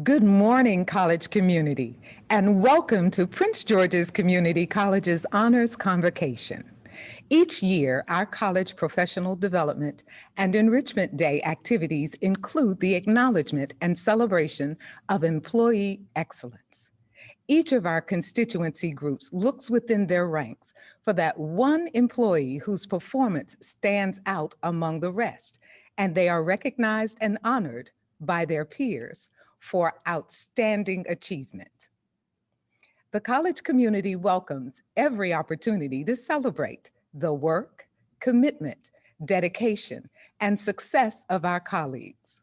Good morning, college community, and welcome to Prince George's Community College's Honors Convocation. Each year, our college professional development and enrichment day activities include the acknowledgement and celebration of employee excellence. Each of our constituency groups looks within their ranks for that one employee whose performance stands out among the rest, and they are recognized and honored by their peers for outstanding achievement. The college community welcomes every opportunity to celebrate the work, commitment, dedication, and success of our colleagues.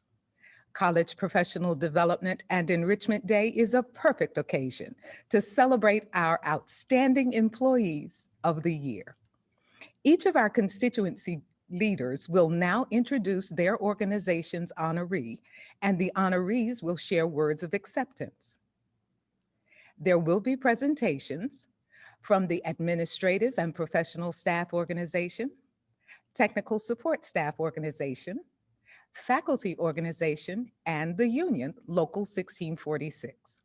College Professional Development and Enrichment Day is a perfect occasion to celebrate our outstanding employees of the year. Each of our constituency leaders will now introduce their organization's honoree, and the honorees will share words of acceptance. There will be presentations from the Administrative and Professional Staff Organization, Technical Support Staff Organization, Faculty Organization, and the union, Local 1646.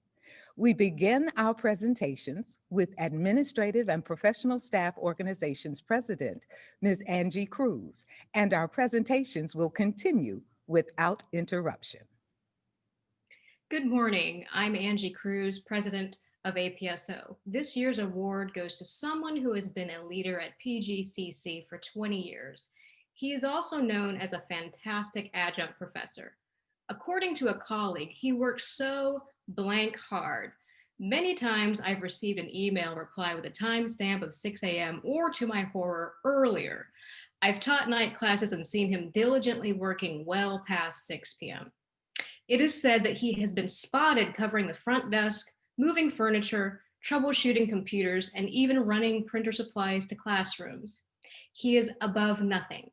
We begin our presentations with Administrative and Professional Staff Organization's President, Ms. Angie Cruz, and our presentations will continue without interruption. Good morning. I'm Angie Cruz, President of APSO. This year's award goes to someone who has been a leader at Pgcc for 20 years. He is also known as a fantastic adjunct professor. According to a colleague, he works so blank hard. Many times I've received an email reply with a timestamp of 6 a.m. or, to my horror, earlier. I've taught night classes and seen him diligently working well past 6 p.m. It is said that he has been spotted covering the front desk, moving furniture, troubleshooting computers, and even running printer supplies to classrooms. He is above nothing.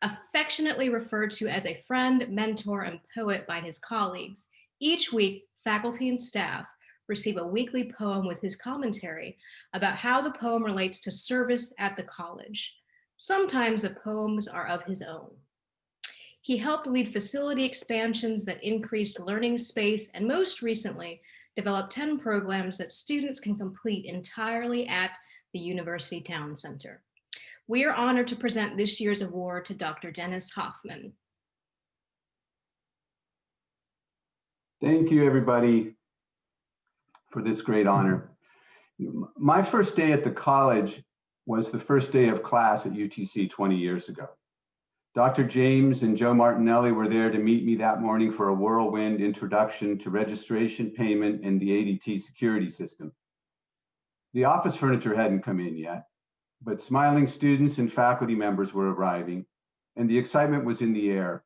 Affectionately referred to as a friend, mentor, and poet by his colleagues, each week, faculty and staff receive a weekly poem with his commentary about how the poem relates to service at the college. Sometimes the poems are of his own. He helped lead facility expansions that increased learning space and most recently developed 10 programs that students can complete entirely at the University Town Center. We are honored to present this year's award to Dr. Dennis Hoffman. Thank you, everybody, for this great honor. My first day at the college was the first day of class at UTC 20 years ago. Dr. James and Joe Martinelli were there to meet me that morning for a whirlwind introduction to registration, payment, and the ADT security system. The office furniture hadn't come in yet, but smiling students and faculty members were arriving, and the excitement was in the air.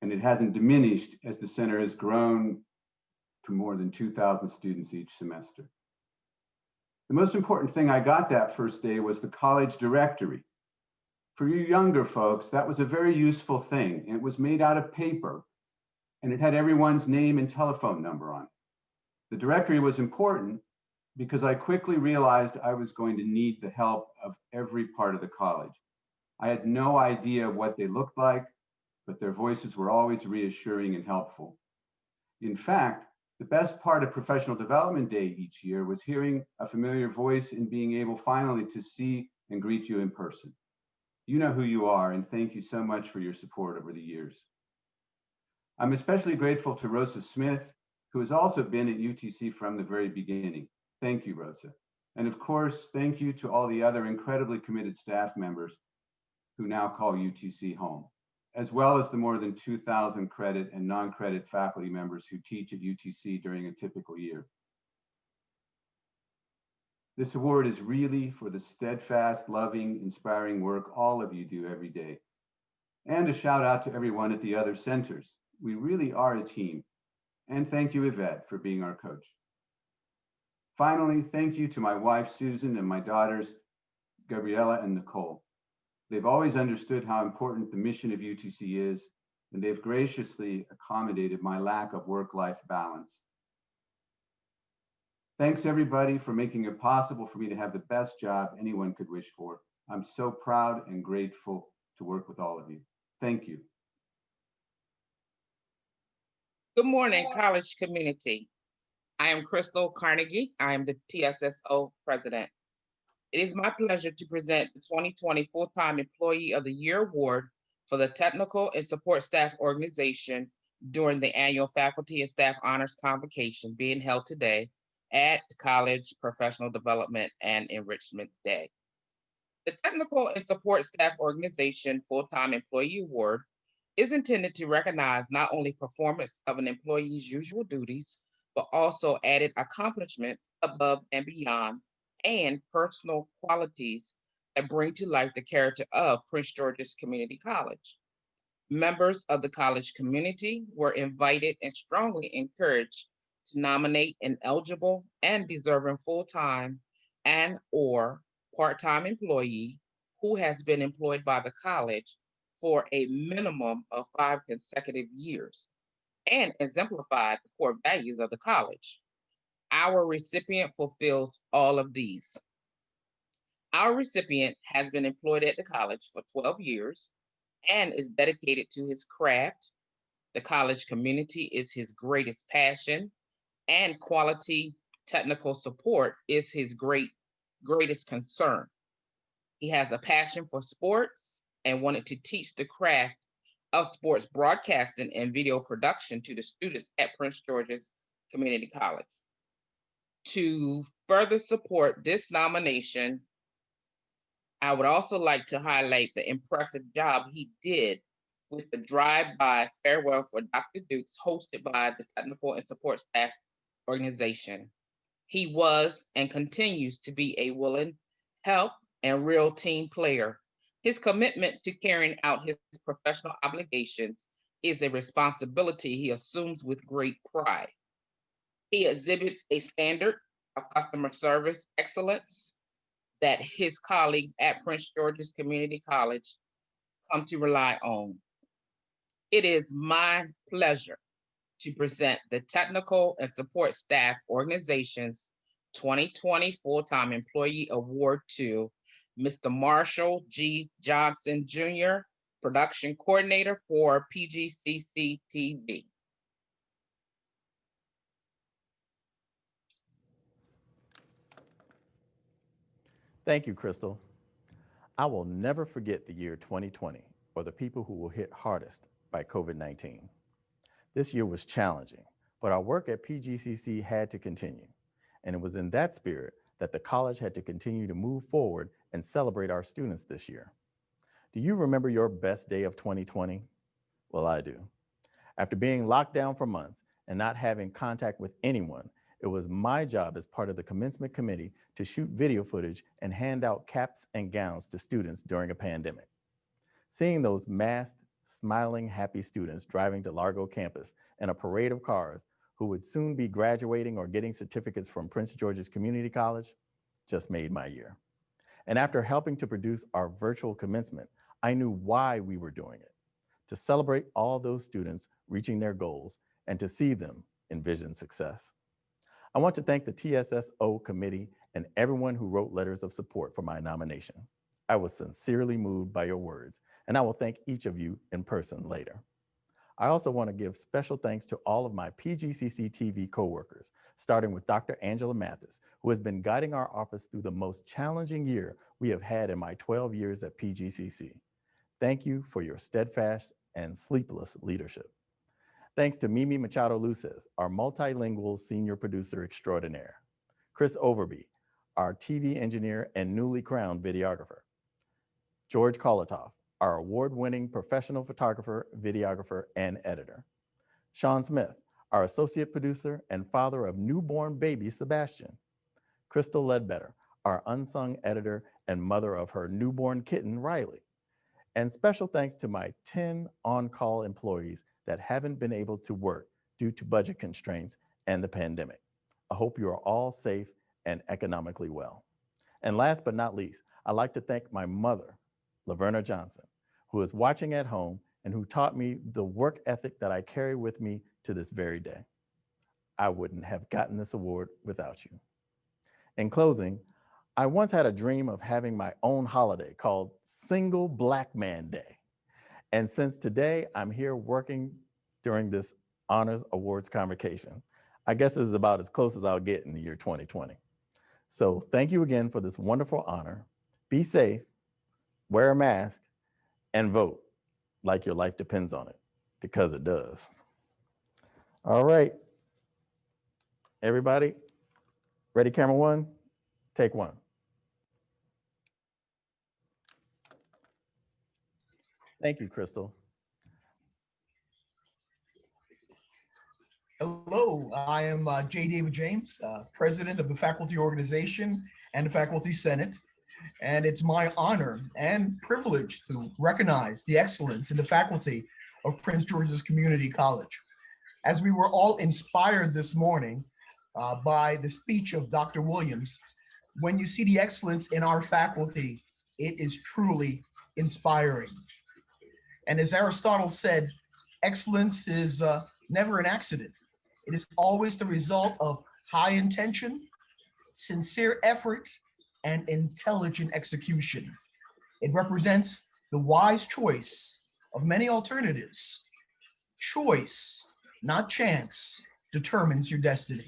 And it hasn't diminished as the center has grown to more than 2,000 students each semester. The most important thing I got that first day was the college directory. For you younger folks, that was a very useful thing. It was made out of paper, and it had everyone's name and telephone number on it. The directory was important because I quickly realized I was going to need the help of every part of the college. I had no idea what they looked like, but their voices were always reassuring and helpful. In fact, the best part of Professional Development Day each year was hearing a familiar voice and being able finally to see and greet you in person. You know who you are, and thank you so much for your support over the years. I'm especially grateful to Rosa Smith, who has also been at UTC from the very beginning. Thank you, Rosa. And of course, thank you to all the other incredibly committed staff members who now call UTC home, as well as the more than 2,000 credit and non-credit faculty members who teach at UTC during a typical year. This award is really for the steadfast, loving, inspiring work all of you do every day. And a shout out to everyone at the other centers. We really are a team. And thank you, Yvette, for being our coach. Finally, thank you to my wife, Susan, and my daughters, Gabriella and Nicole. They've always understood how important the mission of UTC is, and they've graciously accommodated my lack of work-life balance. Thanks, everybody, for making it possible for me to have the best job anyone could wish for. I'm so proud and grateful to work with all of you. Thank you. Good morning, college community. I am Crystal Carnegie. I am the TSSO president. It is my pleasure to present the 2020 Full-Time Employee of the Year Award for the Technical and Support Staff Organization during the annual Faculty and Staff Honors Convocation being held today at College Professional Development and Enrichment Day. The Technical and Support Staff Organization Full-Time Employee Award is intended to recognize not only performance of an employee's usual duties, but also added accomplishments above and beyond, and personal qualities that bring to life the character of Prince George's Community College. Members of the college community were invited and strongly encouraged to nominate an eligible and deserving full-time and/or part-time employee who has been employed by the college for a minimum of 5 consecutive years and exemplified the core values of the college. Our recipient fulfills all of these. Our recipient has been employed at the college for 12 years and is dedicated to his craft. The college community is his greatest passion, and quality technical support is his greatest concern. He has a passion for sports and wanted to teach the craft of sports broadcasting and video production to the students at Prince George's Community College. To further support this nomination, I would also like to highlight the impressive job he did with the drive-by farewell for Dr. Dukes hosted by the Technical and Support Staff Organization. He was and continues to be a willing help and real team player. His commitment to carrying out his professional obligations is a responsibility he assumes with great pride. He exhibits a standard of customer service excellence that his colleagues at Prince George's Community College come to rely on. It is my pleasure to present the Technical and Support Staff Organization's 2020 Full-Time Employee Award to Mr. Marshall G. Johnson Jr., Production Coordinator for Pgcc TV. Thank you, Crystal. I will never forget the year 2020 or the people who were hit hardest by COVID-19. This year was challenging, but our work at Pgcc had to continue. And it was in that spirit that the college had to continue to move forward and celebrate our students this year. Do you remember your best day of 2020? Well, I do. After being locked down for months and not having contact with anyone, it was my job as part of the commencement committee to shoot video footage and hand out caps and gowns to students during a pandemic. Seeing those masked, smiling, happy students driving to Largo campus in a parade of cars who would soon be graduating or getting certificates from Prince George's Community College just made my year. And after helping to produce our virtual commencement, I knew why we were doing it: to celebrate all those students reaching their goals and to see them envision success. I want to thank the TSSO committee and everyone who wrote letters of support for my nomination. I was sincerely moved by your words, and I will thank each of you in person later. I also want to give special thanks to all of my Pgcc TV coworkers, starting with Dr. Angela Mathis, who has been guiding our office through the most challenging year we have had in my 12 years at Pgcc. Thank you for your steadfast and sleepless leadership. Thanks to Mimi Machado Luces, our multilingual senior producer extraordinaire. Chris Overby, our TV engineer and newly crowned videographer. George Kolatoff, our award-winning professional photographer, videographer, and editor. Sean Smith, our associate producer and father of newborn baby Sebastian. Crystal Ledbetter, our unsung editor and mother of her newborn kitten, Riley. And special thanks to my 10 on-call employees that haven't been able to work due to budget constraints and the pandemic. I hope you are all safe and economically well. And last but not least, I'd like to thank my mother, Laverna Johnson, who is watching at home and who taught me the work ethic that I carry with me to this very day. I wouldn't have gotten this award without you. In closing, I once had a dream of having my own holiday called Single Black Man Day. And since today I'm here working during this Honors Awards Convocation. I guess this is about as close as I'll get in the year 2020. So thank you again for this wonderful honor. Be safe, wear a mask, and vote like your life depends on it, because it does. All right, everybody, ready, camera one, take one. Thank you, Crystal. Hello, I am J. David James, President of the Faculty Organization and the Faculty Senate. And it's my honor and privilege to recognize the excellence in the faculty of Prince George's Community College. As we were all inspired this morning by the speech of Dr. Williams, when you see the excellence in our faculty, it is truly inspiring. And as Aristotle said, excellence is never an accident. It is always the result of high intention, sincere effort, and intelligent execution. It represents the wise choice of many alternatives. Choice, not chance, determines your destiny.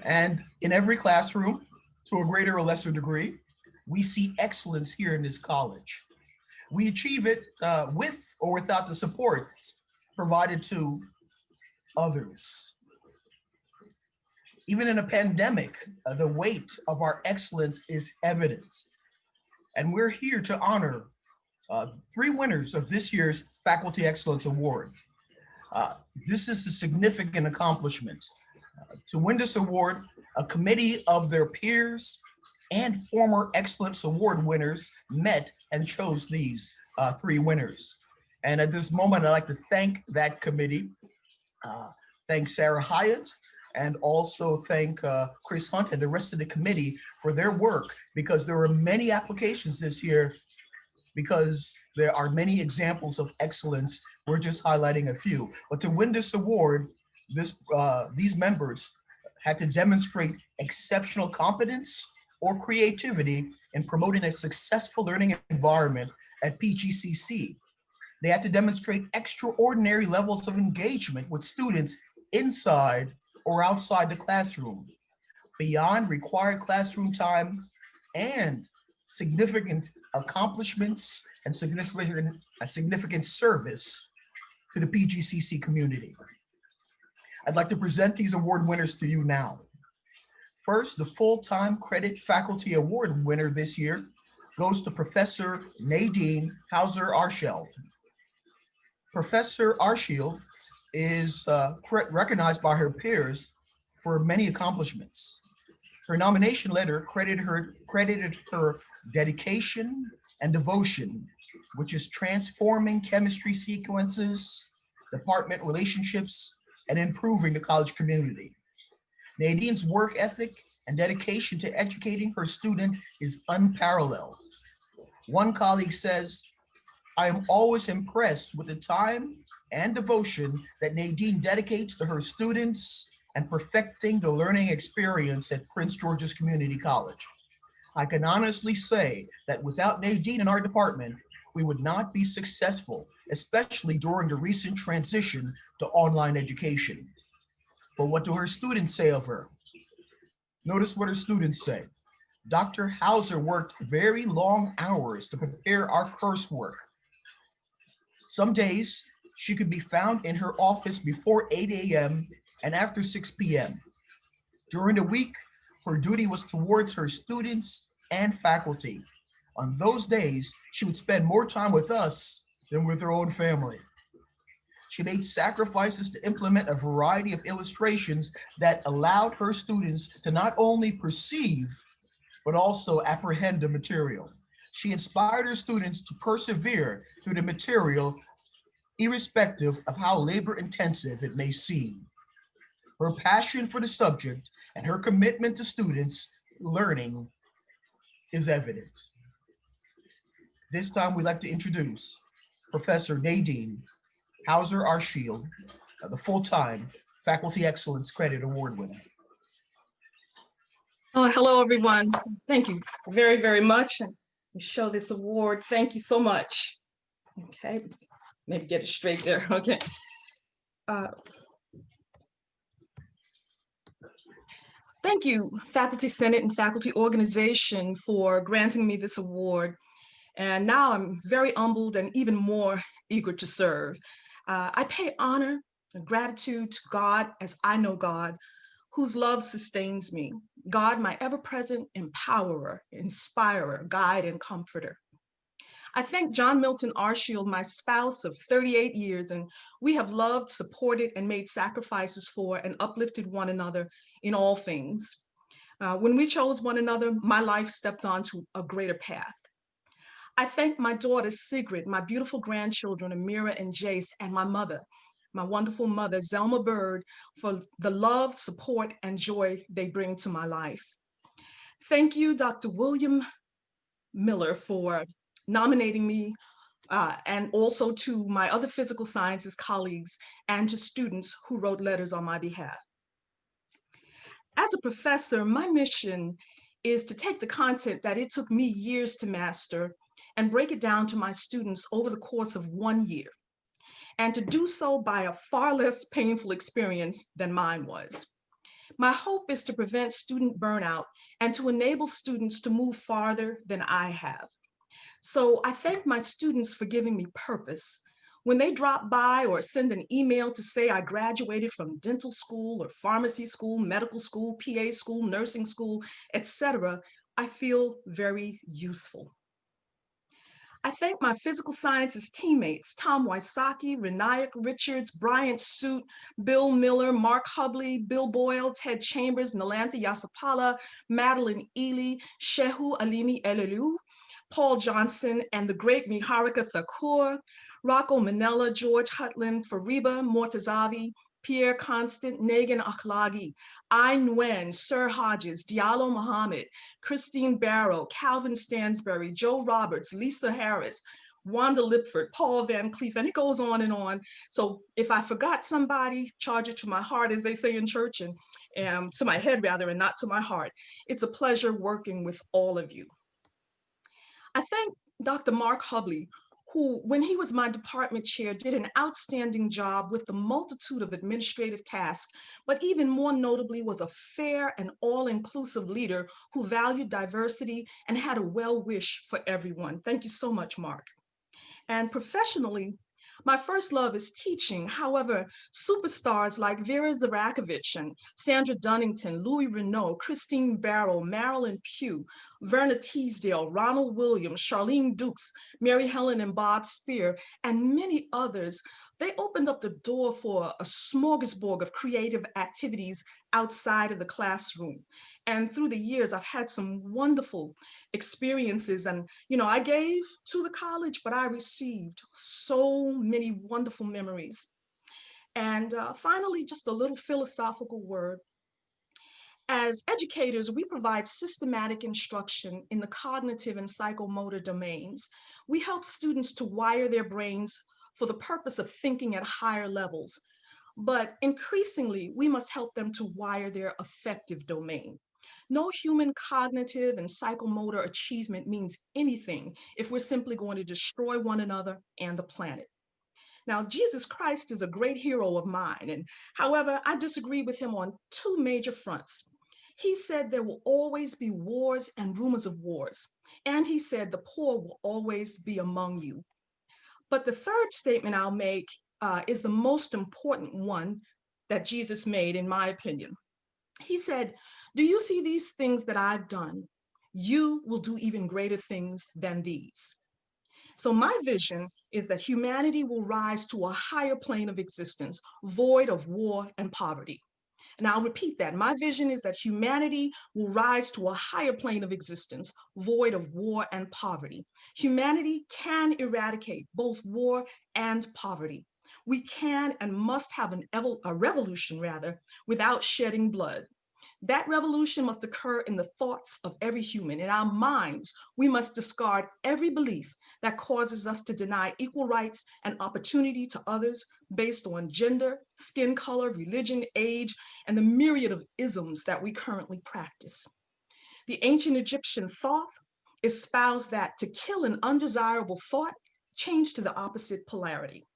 And in every classroom, to a greater or lesser degree, we see excellence here in this college. We achieve it with or without the support provided to others. Even in a pandemic, the weight of our excellence is evident. And we're here to honor 3 winners of this year's Faculty Excellence Award. This is a significant accomplishment. To win this award, a committee of their peers and former Excellence Award winners met and chose these 3 winners. And at this moment, I'd like to thank that committee. Thank Sarah Hyatt, and also thank Chris Hunt and the rest of the committee for their work, because there were many applications this year, because there are many examples of excellence. We're just highlighting a few. But to win this award, these members had to demonstrate exceptional competence or creativity in promoting a successful learning environment at Pgcc. They had to demonstrate extraordinary levels of engagement with students inside or outside the classroom, beyond required classroom time, and significant accomplishments and significant service to the Pgcc community. I'd like to present these award winners to you now. First, the full-time credit faculty award winner this year goes to Professor Nadine Hauser. Professor Arshield is recognized by her peers for many accomplishments. Her nomination letter credited her dedication and devotion, which is transforming chemistry sequences, department relationships, and improving the college community. Nadine's work ethic and dedication to educating her student is unparalleled. One colleague says, "I am always impressed with the time and devotion that Nadine dedicates to her students and perfecting the learning experience at Prince George's Community College. I can honestly say that without Nadine in our department, we would not be successful, especially during the recent transition to online education." But what do her students say of her? Notice what her students say. "Dr. Hauser worked very long hours to prepare our coursework. Some days she could be found in her office before 8 a.m. and after 6 p.m. During the week, her duty was towards her students and faculty. On those days, she would spend more time with us than with her own family. She made sacrifices to implement a variety of illustrations that allowed her students to not only perceive, but also apprehend the material. She inspired her students to persevere through the material, irrespective of how labor-intensive it may seem. Her passion for the subject and her commitment to students' learning is evident." This time, we'd like to introduce Professor Nadine Hauser Arshield, the full-time Faculty Excellence Credit Award winner. Hello, everyone. Thank you very, very much. And we show this award. Thank you so much. Okay, maybe get it straight there. Okay. Thank you, Faculty Senate and Faculty Organization, for granting me this award. And now I'm very humbled and even more eager to serve. I pay honor and gratitude to God as I know God, whose love sustains me. God, my ever-present empowerer, inspirer, guide, and comforter. I thank John Milton Arshield, my spouse of 38 years, and we have loved, supported, and made sacrifices for and uplifted one another in all things. When we chose one another, my life stepped onto a greater path. I thank my daughter, Sigrid, my beautiful grandchildren, Amira and Jace, and my mother, my wonderful mother, Zelma Bird, for the love, support, and joy they bring to my life. Thank you, Dr. William Miller, for nominating me, and also to my other physical sciences colleagues and to students who wrote letters on my behalf. As a professor, my mission is to take the content that it took me years to master and break it down to my students over the course of 1 year, and to do so by a far less painful experience than mine was. My hope is to prevent student burnout and to enable students to move farther than I have. So I thank my students for giving me purpose. When they drop by or send an email to say I graduated from dental school or pharmacy school, medical school, PA school, nursing school, etc., I feel very useful. I thank my physical sciences teammates, Tom Wysocki, Renayak Richards, Bryant Suit, Bill Miller, Mark Hubley, Bill Boyle, Ted Chambers, Nalantha Yasapala, Madeline Ely, Shehu Alimi Elelu, Paul Johnson, and the great Niharika Thakur, Rocco Manella, George Hutland, Fariba Mortazavi, Pierre Constant, Negan Akhlagi, I Nguyen, Sir Hodges, Diallo Muhammad, Christine Barrow, Calvin Stansberry, Joe Roberts, Lisa Harris, Wanda Lipford, Paul Van Cleef, and it goes on and on. So if I forgot somebody, charge it to my heart, as they say in church, and to my head rather, and not to my heart. It's a pleasure working with all of you. I thank Dr. Mark Hubley, who, when he was my department chair, did an outstanding job with the multitude of administrative tasks, but even more notably was a fair and all-inclusive leader who valued diversity and had a well wish for everyone. Thank you so much, Mark. And professionally, my first love is teaching. However, superstars like Vera Zarakovich and Sandra Dunnington, Louis Renault, Christine Barrow, Marilyn Pugh, Verna Teasdale, Ronald Williams, Charlene Dukes, Mary Helen and Bob Spear, and many others, they opened up the door for a smorgasbord of creative activities outside of the classroom. And through the years, I've had some wonderful experiences. And, I gave to the college, but I received so many wonderful memories. And finally, just a little philosophical word. As educators, we provide systematic instruction in the cognitive and psychomotor domains. We help students to wire their brains for the purpose of thinking at higher levels. But increasingly, we must help them to wire their affective domain. No human cognitive and psychomotor achievement means anything if we're simply going to destroy one another and the planet. Now, Jesus Christ is a great hero of mine, and however, I disagree with him on two major fronts. He said there will always be wars and rumors of wars, and he said the poor will always be among you. But the third statement I'll make is the most important one that Jesus made, in my opinion. He said, "Do you see these things that I've done? You will do even greater things than these." So my vision is that humanity will rise to a higher plane of existence, void of war and poverty. And I'll repeat that. My vision is that humanity will rise to a higher plane of existence, void of war and poverty. Humanity can eradicate both war and poverty. We can and must have a revolution, without shedding blood. That revolution must occur in the thoughts of every human. In our minds, we must discard every belief that causes us to deny equal rights and opportunity to others based on gender, skin color, religion, age, and the myriad of isms that we currently practice. The ancient Egyptian Thoth espoused that to kill an undesirable thought, change to the opposite polarity.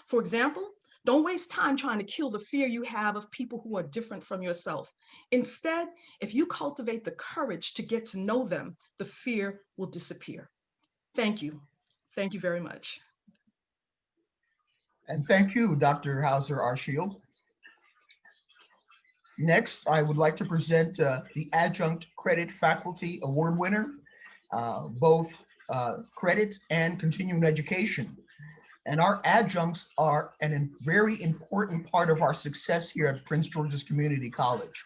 For example, Don't waste time trying to kill the fear you have of people who are different from yourself. Instead, if you cultivate the courage to get to know them, the fear will disappear. Thank you. Thank you very much. And thank you, Dr. Hauser, our shield. Next, I would like to present the Adjunct Credit Faculty Award winner, both credit and continuing education. And our adjuncts are a very important part of our success here at Prince George's Community College.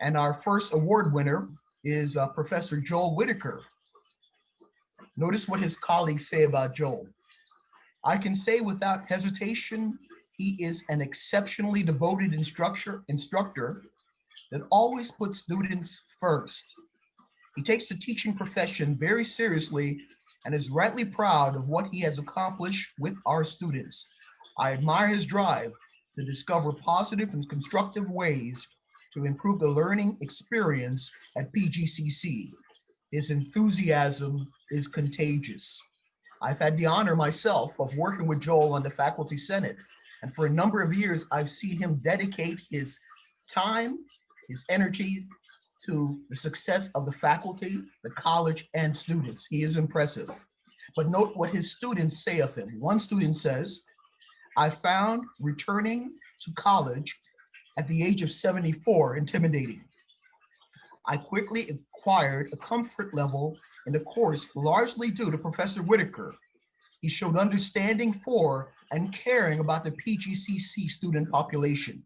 And our first award winner is Professor Joel Whitaker. Notice what his colleagues say about Joel. I can say without hesitation, he is an exceptionally devoted instructor that always puts students first. He takes the teaching profession very seriously and is rightly proud of what he has accomplished with our students. I admire his drive to discover positive and constructive ways to improve the learning experience at Pgcc. His enthusiasm is contagious. I've had the honor myself of working with Joel on the Faculty Senate, and for a number of years, I've seen him dedicate his time, his energy to the success of the faculty, the college, and students. He is impressive. But note what his students say of him. One student says, I found returning to college at the age of 74 intimidating. I quickly acquired a comfort level in the course largely due to Professor Whitaker. He showed understanding for and caring about the Pgcc student population.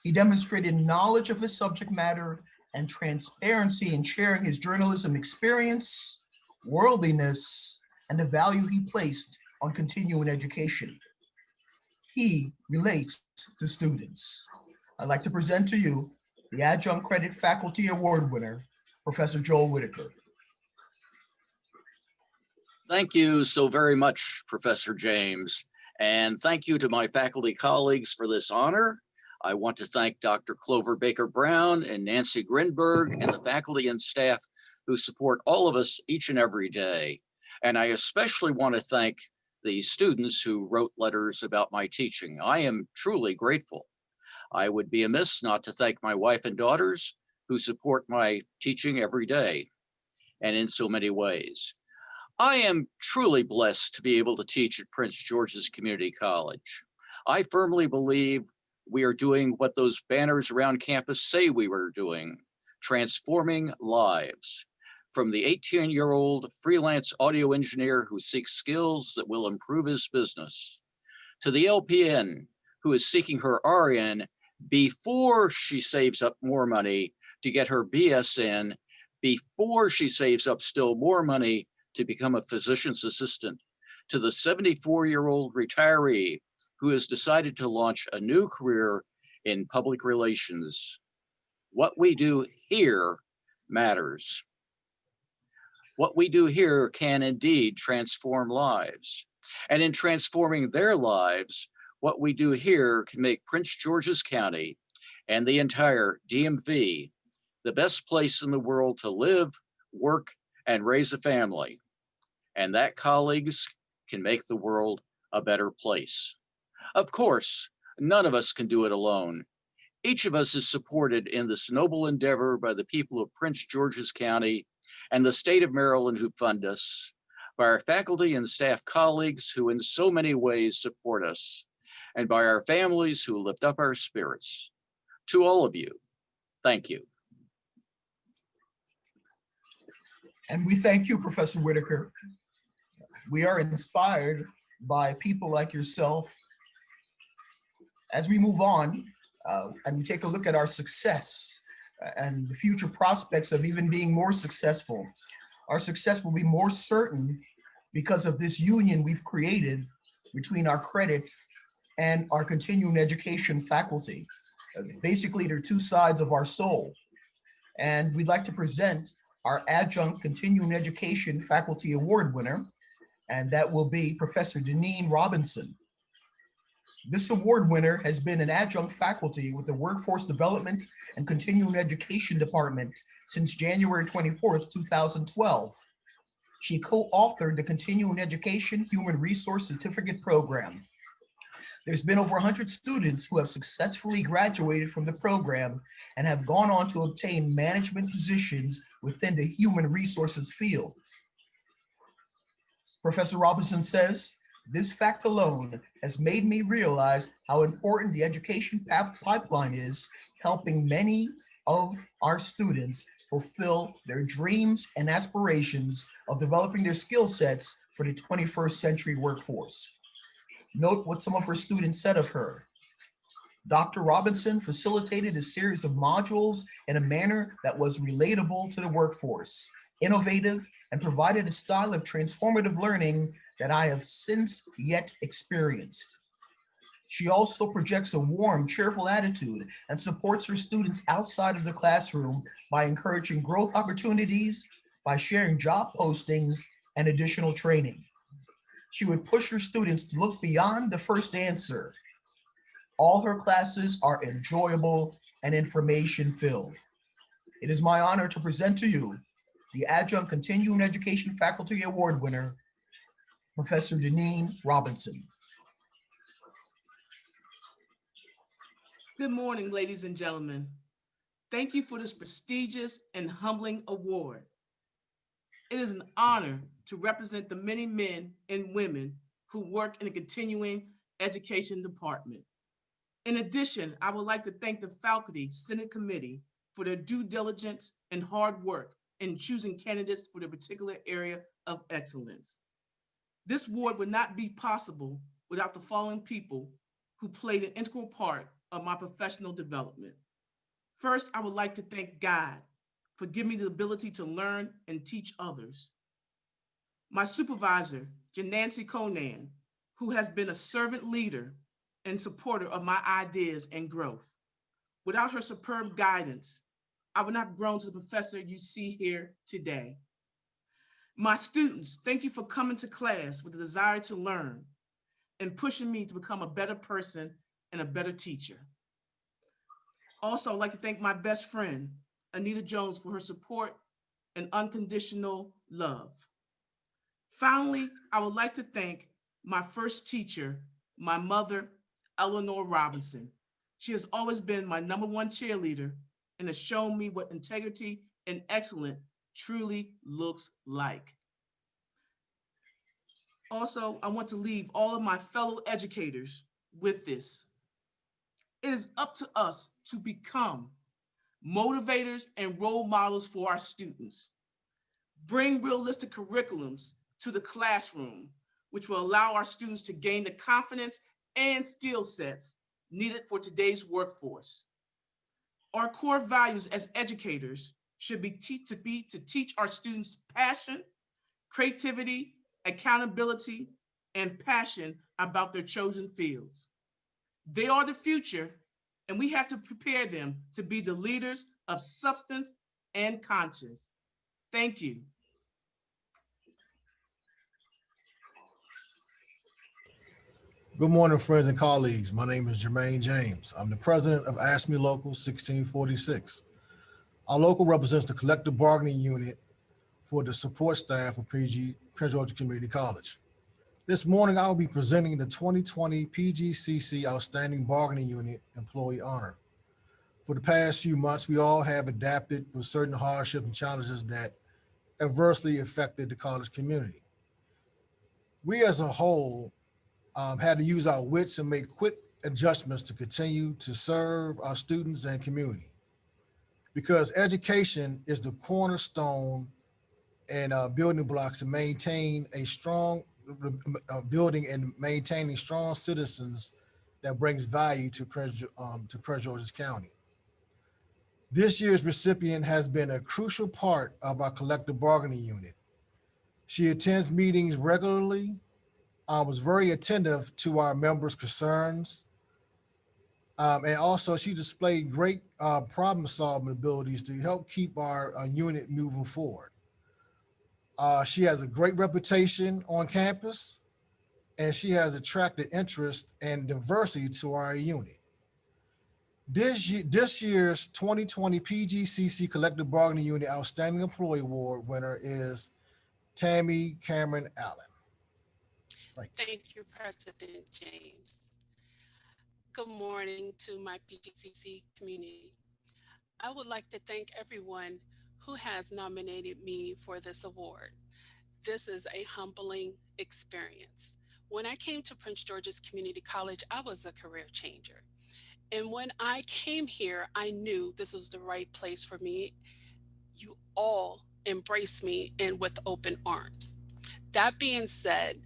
He demonstrated knowledge of his subject matter and transparency in sharing his journalism experience, worldliness, and the value he placed on continuing education. He relates to students. I'd like to present to you the Adjunct Credit Faculty Award winner, Professor Joel Whitaker. Thank you so very much, Professor James. And thank you to my faculty colleagues for this honor. I want to thank Dr. Clover Baker-Brown and Nancy Grinberg and the faculty and staff who support all of us each and every day. And I especially want to thank the students who wrote letters about my teaching. I am truly grateful. I would be amiss not to thank my wife and daughters who support my teaching every day and in so many ways. I am truly blessed to be able to teach at Prince George's Community College. I firmly believe we are doing what those banners around campus say we were doing, transforming lives. From the 18-year-old freelance audio engineer who seeks skills that will improve his business, to the LPN who is seeking her RN before she saves up more money to get her BSN, before she saves up still more money to become a physician's assistant, to the 74-year-old retiree who has decided to launch a new career in public relations. What we do here matters. What we do here can indeed transform lives. And in transforming their lives, what we do here can make Prince George's County and the entire DMV the best place in the world to live, work, and raise a family. And that, colleagues, can make the world a better place. Of course, none of us can do it alone. Each of us is supported in this noble endeavor by the people of Prince George's County and the state of Maryland who fund us, by our faculty and staff colleagues who in so many ways support us, and by our families who lift up our spirits. To all of you, thank you. And we thank you, Professor Whitaker. We are inspired by people like yourself. As we move on and we take a look at our success and the future prospects of even being more successful, our success will be more certain because of this union we've created between our credit and our continuing education faculty. Basically, they're two sides of our soul. And we'd like to present our Adjunct Continuing Education Faculty Award winner, and that will be Professor Janine Robinson. This award winner has been an adjunct faculty with the Workforce Development and Continuing Education Department since January 24th, 2012. She co-authored the Continuing Education Human Resource Certificate Program. There's been over 100 students who have successfully graduated from the program and have gone on to obtain management positions within the human resources field. Professor Robinson says, "This fact alone has made me realize how important the education pipeline is, helping many of our students fulfill their dreams and aspirations of developing their skill sets for the 21st century workforce." Note what some of her students said of her. Dr. Robinson facilitated a series of modules in a manner that was relatable to the workforce, innovative, and provided a style of transformative learning that I have since yet experienced. She also projects a warm, cheerful attitude and supports her students outside of the classroom by encouraging growth opportunities, by sharing job postings, and additional training. She would push her students to look beyond the first answer. All her classes are enjoyable and information-filled. It is my honor to present to you the Adjunct Continuing Education Faculty Award winner, Professor Janine Robinson. Good morning, ladies and gentlemen. Thank you for this prestigious and humbling award. It is an honor to represent the many men and women who work in the continuing education department. In addition, I would like to thank the Faculty Senate Committee for their due diligence and hard work in choosing candidates for their particular area of excellence. This award would not be possible without the following people who played an integral part of my professional development. First, I would like to thank God for giving me the ability to learn and teach others. My supervisor, Janine Conan, who has been a servant leader and supporter of my ideas and growth. Without her superb guidance, I would not have grown to the professor you see here today. My students, thank you for coming to class with a desire to learn and pushing me to become a better person and a better teacher. Also, I'd like to thank my best friend, Anita Jones, for her support and unconditional love. Finally, I would like to thank my first teacher, my mother, Eleanor Robinson. She has always been my #1 cheerleader and has shown me what integrity and excellence truly looks like. Also, I want to leave all of my fellow educators with this. It is up to us to become motivators and role models for our students. Bring realistic curriculums to the classroom, which will allow our students to gain the confidence and skill sets needed for today's workforce. Our core values as educators should be to teach our students passion, creativity, accountability, and passion about their chosen fields. They are the future, and we have to prepare them to be the leaders of substance and conscience. Thank you. Good morning, friends and colleagues. My name is Jermaine James. I'm the president of ASME Local 1646. Our local represents the collective bargaining unit for the support staff of Prince George's Community College. This morning, I'll be presenting the 2020 Pgcc Outstanding Bargaining Unit Employee Honor. For the past few months, we all have adapted with certain hardships and challenges that adversely affected the college community. We as a whole had to use our wits and make quick adjustments to continue to serve our students and community. Because education is the cornerstone and building blocks to maintain a strong building and maintaining strong citizens that brings value to Prince George's County. This year's recipient has been a crucial part of our collective bargaining unit. She attends meetings regularly, was very attentive to our members' concerns, and also she displayed great problem-solving abilities to help keep our unit moving forward. She has a great reputation on campus, and she has attracted interest and diversity to our unit. This year's 2020 Pgcc Collective Bargaining Unit Outstanding Employee Award winner is Tammy Cameron Allen. Thank you, President James. good morning to my Pgcc community. I would like to thank everyone who has nominated me for this award. This is a humbling experience. When I came to Prince George's Community College, I was a career changer. And when I came here, I knew this was the right place for me. You all embraced me and with open arms. That being said,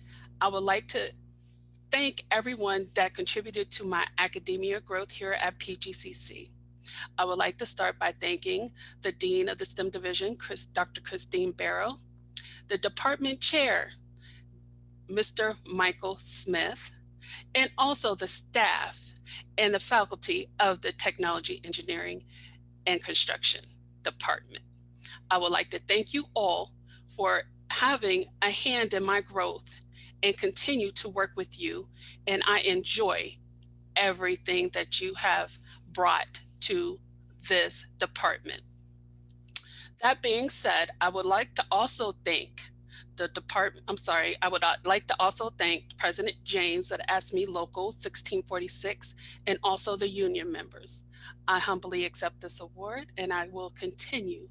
I would like to thank everyone that contributed to my academia growth here at Pgcc. I would like to start by thanking the Dean of the STEM Division, Dr. Christine Barrow, the Department Chair, Mr. Michael Smith, and also the staff and the faculty of the Technology, Engineering, and Construction Department. I would like to thank you all for having a hand in my growth and continue to work with you. And I enjoy everything that you have brought to this department. That being said, I would like to also thank the department, I would like to also thank President James at ASME Local 1646 and also the union members. I humbly accept this award and I will continue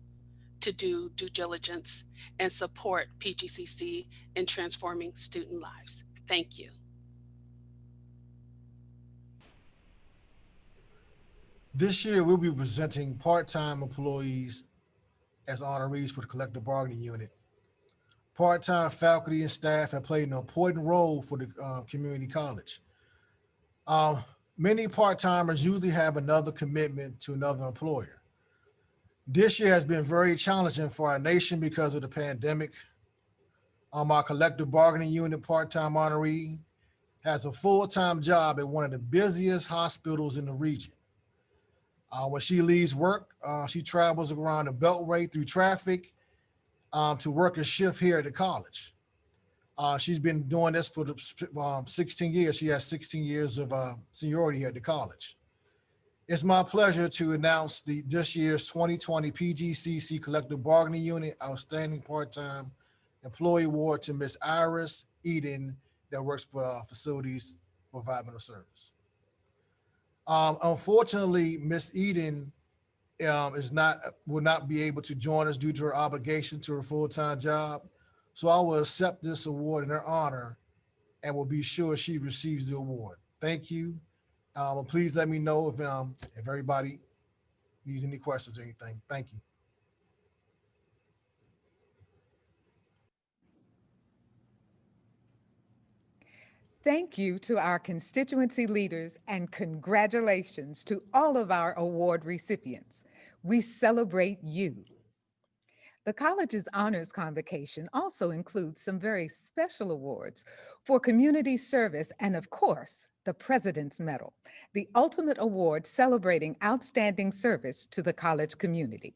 to do due diligence and support Pgcc in transforming student lives. Thank you. This year, we'll be presenting part-time employees as honorees for the collective bargaining unit. Part-time faculty and staff have played an important role for the community college. Many part-timers usually have another commitment to another employer. This year has been very challenging for our nation because of the pandemic. Our collective bargaining unit part-time honoree has a full-time job at one of the busiest hospitals in the region. When she leaves work, she travels around the Beltway through traffic to work a shift here at the college. She's been doing this for 16 years. She has 16 years of seniority here at the college. It's my pleasure to announce this year's 2020 Pgcc Collective Bargaining Unit Outstanding Part-Time Employee Award to Miss Iris Eden that works for Facilities for Environmental Service. Unfortunately, Miss Eden will not be able to join us due to her obligation to her full-time job. So I will accept this award in her honor and will be sure she receives the award. Thank you. Please let me know if everybody needs any questions or anything. Thank you. Thank you to our constituency leaders and congratulations to all of our award recipients. We celebrate you. The college's honors convocation also includes some very special awards for community service and, of course, the President's Medal, the ultimate award celebrating outstanding service to the college community.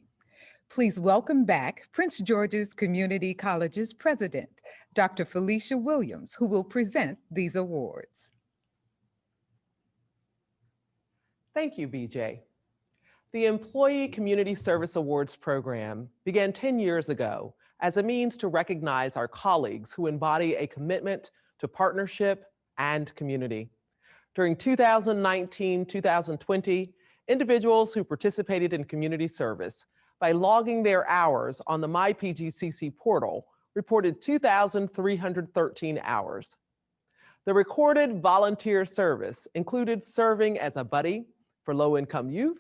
Please welcome back Prince George's Community College's president, Dr. Felicia Williams, who will present these awards. Thank you, BJ. The Employee Community Service Awards program began 10 years ago as a means to recognize our colleagues who embody a commitment to partnership and community. During 2019-2020, individuals who participated in community service by logging their hours on the MyPGCC portal reported 2,313 hours. The recorded volunteer service included serving as a buddy for low-income youth,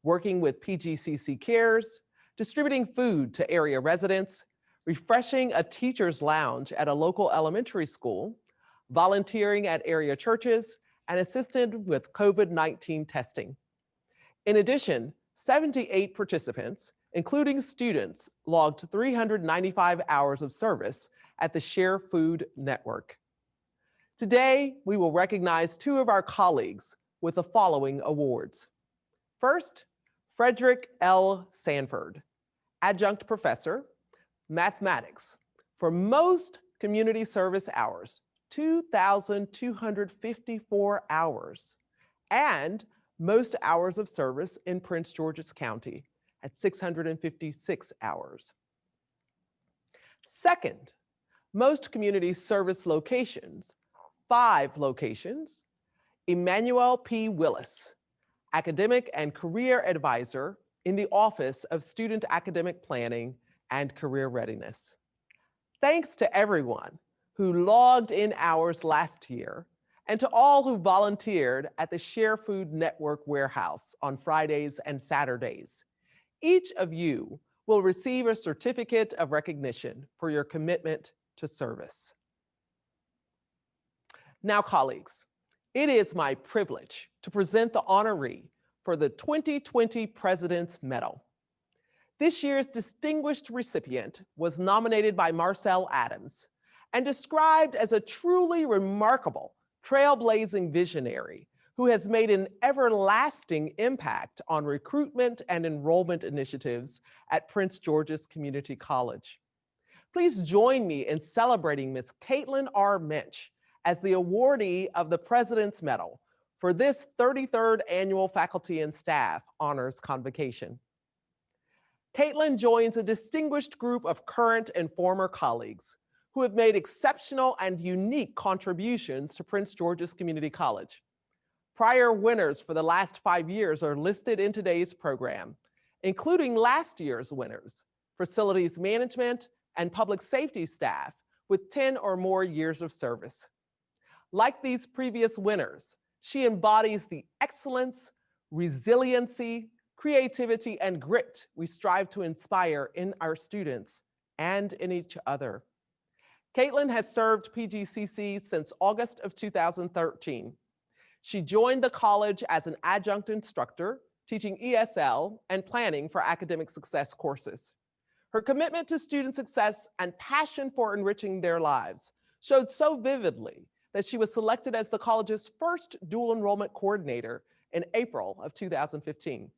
working with Pgcc Cares, distributing food to area residents, refreshing a teacher's lounge at a local elementary school, volunteering at area churches, and assisted with COVID-19 testing. In addition, 78 participants, including students, logged 395 hours of service at the Share Food Network. Today, we will recognize two of our colleagues with the following awards. First, Frederick L. Sanford, Adjunct Professor, Mathematics, for most community service hours, 2,254 hours, and most hours of service in Prince George's County at 656 hours. Second, most community service locations, 5 locations, Emmanuel P. Willis, Academic and Career Advisor in the Office of Student Academic Planning and Career Readiness. Thanks to everyone who logged in hours last year and to all who volunteered at the Share Food Network warehouse on Fridays and Saturdays. Each of you will receive a certificate of recognition for your commitment to service. Now, colleagues, it is my privilege to present the honoree for the 2020 President's Medal. This year's distinguished recipient was nominated by Marcel Adams and described as a truly remarkable, trailblazing visionary who has made an everlasting impact on recruitment and enrollment initiatives at Prince George's Community College. Please join me in celebrating Ms. Caitlin R. Minch as the awardee of the President's Medal for this 33rd Annual Faculty and Staff Honors Convocation. Caitlin joins a distinguished group of current and former colleagues who have made exceptional and unique contributions to Prince George's Community College. Prior winners for the last 5 years are listed in today's program, including last year's winners, facilities management and public safety staff with 10 or more years of service. Like these previous winners, she embodies the excellence, resiliency, creativity, and grit we strive to inspire in our students and in each other. Caitlin has served Pgcc since August of 2013. She joined the college as an adjunct instructor, teaching ESL and planning for academic success courses. Her commitment to student success and passion for enriching their lives showed so vividly that she was selected as the college's first dual enrollment coordinator in April of 2015.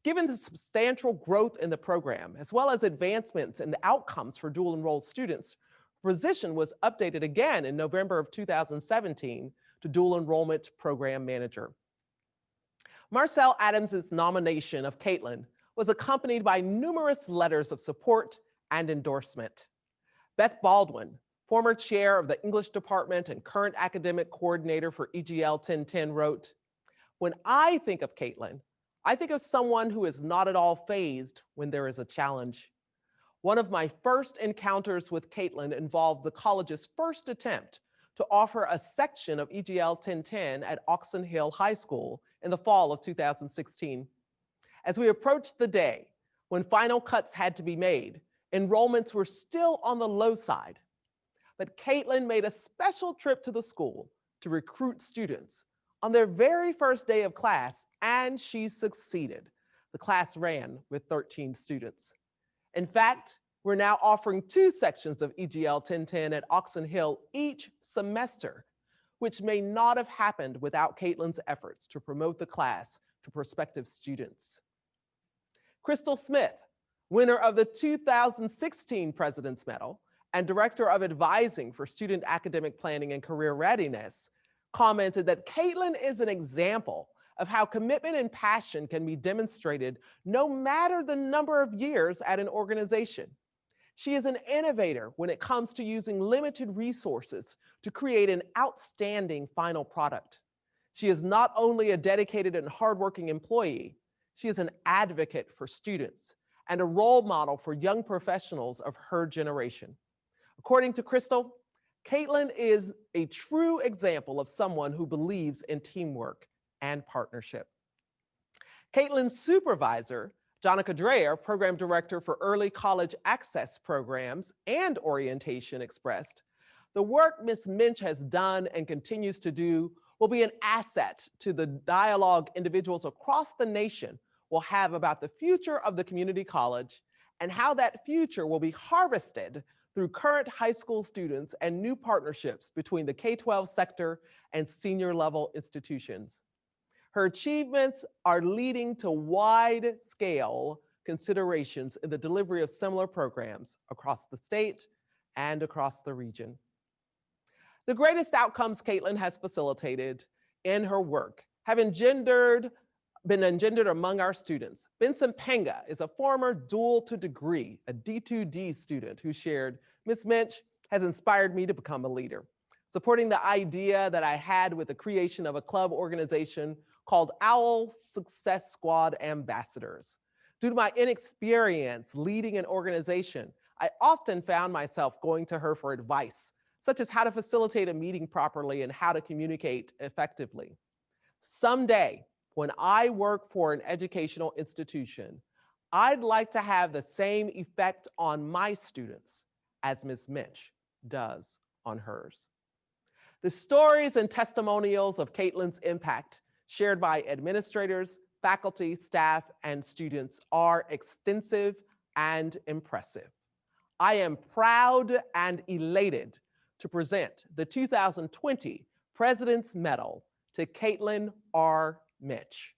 Given the substantial growth in the program, as well as advancements in the outcomes for dual enrolled students, her position was updated again in November of 2017 to dual enrollment program manager. Marcel Adams's nomination of Caitlin was accompanied by numerous letters of support and endorsement. Beth Baldwin, former chair of the English department and current academic coordinator for EGL 1010, wrote, "When I think of Caitlin, I think of someone who is not at all fazed when there is a challenge. One of my first encounters with Caitlin involved the college's first attempt to offer a section of EGL 1010 at Oxon Hill High School in the fall of 2016. As we approached the day when final cuts had to be made, enrollments were still on the low side. But Caitlin made a special trip to the school to recruit students on their very first day of class, and she succeeded. The class ran with 13 students. In fact, we're now offering 2 sections of EGL 1010 at Oxon Hill each semester, which may not have happened without Caitlin's efforts to promote the class to prospective students. Crystal Smith, winner of the 2016 President's Medal and Director of Advising for Student Academic Planning and Career Readiness, commented that Caitlin is an example of how commitment and passion can be demonstrated no matter the number of years at an organization. She is an innovator when it comes to using limited resources to create an outstanding final product. She is not only a dedicated and hardworking employee, she is an advocate for students and a role model for young professionals of her generation. According to Crystal, Caitlin is a true example of someone who believes in teamwork and partnership. Caitlin's supervisor, Jonica Dreyer, Program Director for Early College Access Programs and Orientation, expressed, "The work Ms. Minch has done and continues to do will be an asset to the dialogue individuals across the nation will have about the future of the community college and how that future will be harvested through current high school students and new partnerships between the K-12 sector and senior level institutions. Her achievements are leading to wide-scale considerations in the delivery of similar programs across the state and across the region." The greatest outcomes Caitlin has facilitated in her work have been engendered among our students. Vincent Penga is a former dual to degree, a D2D student who shared, "Ms. Minch has inspired me to become a leader. supporting the idea that I had with the creation of a club organization called Owl Success Squad Ambassadors. Due to my inexperience leading an organization, I often found myself going to her for advice, such as how to facilitate a meeting properly and how to communicate effectively. Someday, when I work for an educational institution, I'd like to have the same effect on my students as Ms. Minch does on hers. The stories and testimonials of Caitlin's impact shared by administrators, faculty, staff, and students are extensive and impressive. I am proud and elated to present the 2020 President's Medal to Caitlin R. Minch.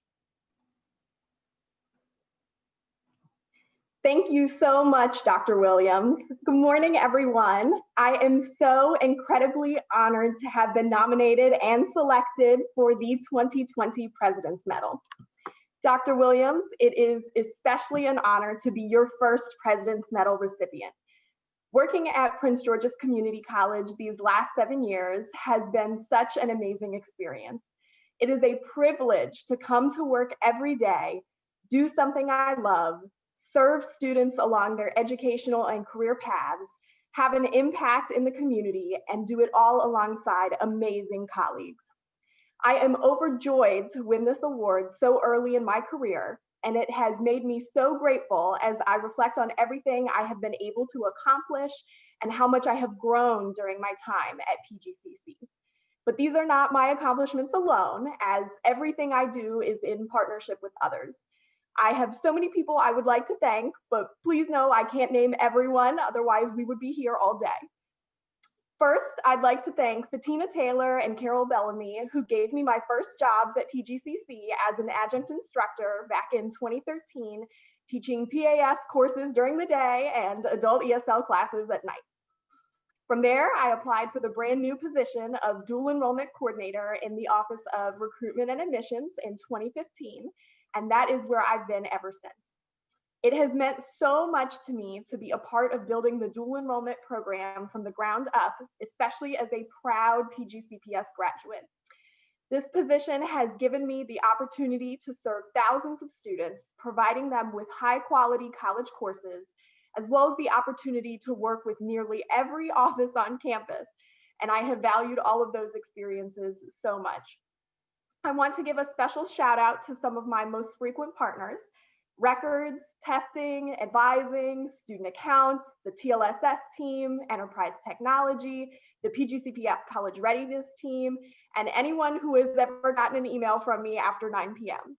Thank you so much, Dr. Williams. Good morning, everyone. I am so incredibly honored to have been nominated and selected for the 2020 President's Medal. Dr. Williams, it is especially an honor to be your first President's Medal recipient. Working at Prince George's Community College these last 7 years has been such an amazing experience. It is a privilege to come to work every day, do something I love, serve students along their educational and career paths, have an impact in the community, and do it all alongside amazing colleagues. I am overjoyed to win this award so early in my career, and it has made me so grateful as I reflect on everything I have been able to accomplish and how much I have grown during my time at Pgcc. But these are not my accomplishments alone, as everything I do is in partnership with others. I have so many people I would like to thank, but please know I can't name everyone, otherwise we would be here all day. First, I'd like to thank Fatina Taylor and Carol Bellamy, who gave me my first jobs at Pgcc as an adjunct instructor back in 2013, teaching PAS courses during the day and adult ESL classes at night. From there, I applied for the brand new position of dual enrollment coordinator in the Office of Recruitment and Admissions in 2015, and that is where I've been ever since. It has meant so much to me to be a part of building the dual enrollment program from the ground up, especially as a proud PGCPS graduate. This position has given me the opportunity to serve thousands of students, providing them with high quality college courses, as well as the opportunity to work with nearly every office on campus. And I have valued all of those experiences so much. I want to give a special shout out to some of my most frequent partners: records, testing, advising, student accounts, the TLSS team, enterprise technology, the PGCPS college readiness team, and anyone who has ever gotten an email from me after 9 p.m.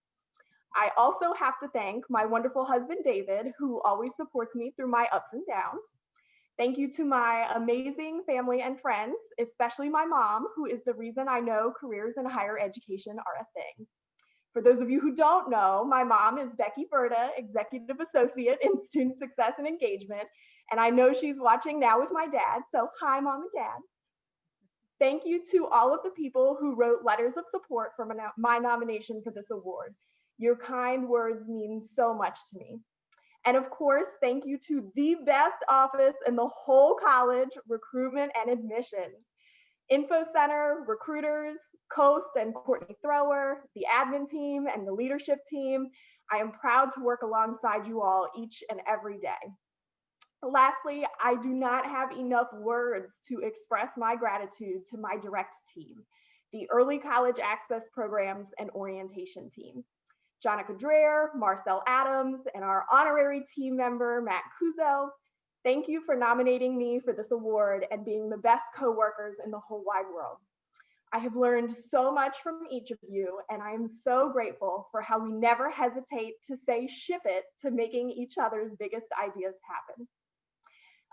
I also have to thank my wonderful husband, David, who always supports me through my ups and downs. Thank you to my amazing family and friends, especially my mom, who is the reason I know careers in higher education are a thing. For those of you who don't know, my mom is Becky Berta, Executive Associate in Student Success and Engagement, and I know she's watching now with my dad, so hi, Mom and Dad. Thank you to all of the people who wrote letters of support for my nomination for this award. Your kind words mean so much to me. And of course, thank you to the best office in the whole college, recruitment and admissions. Info Center, recruiters, Coast and Courtney Thrower, the admin team and the leadership team. I am proud to work alongside you all each and every day. Lastly, I do not have enough words to express my gratitude to my direct team, the Early College Access Programs and Orientation team. Jonica Dreher, Marcel Adams, and our honorary team member, Matt Kuzo. Thank you for nominating me for this award and being the best coworkers in the whole wide world. I have learned so much from each of you, and I am so grateful for how we never hesitate to say ship it to making each other's biggest ideas happen.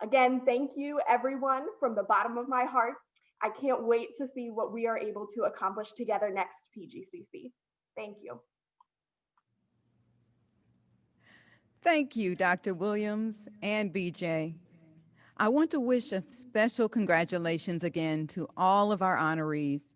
Again, thank you everyone from the bottom of my heart. I can't wait to see what we are able to accomplish together next Pgcc. Thank you. Thank you, Dr. Williams and BJ. I want to wish a special congratulations again to all of our honorees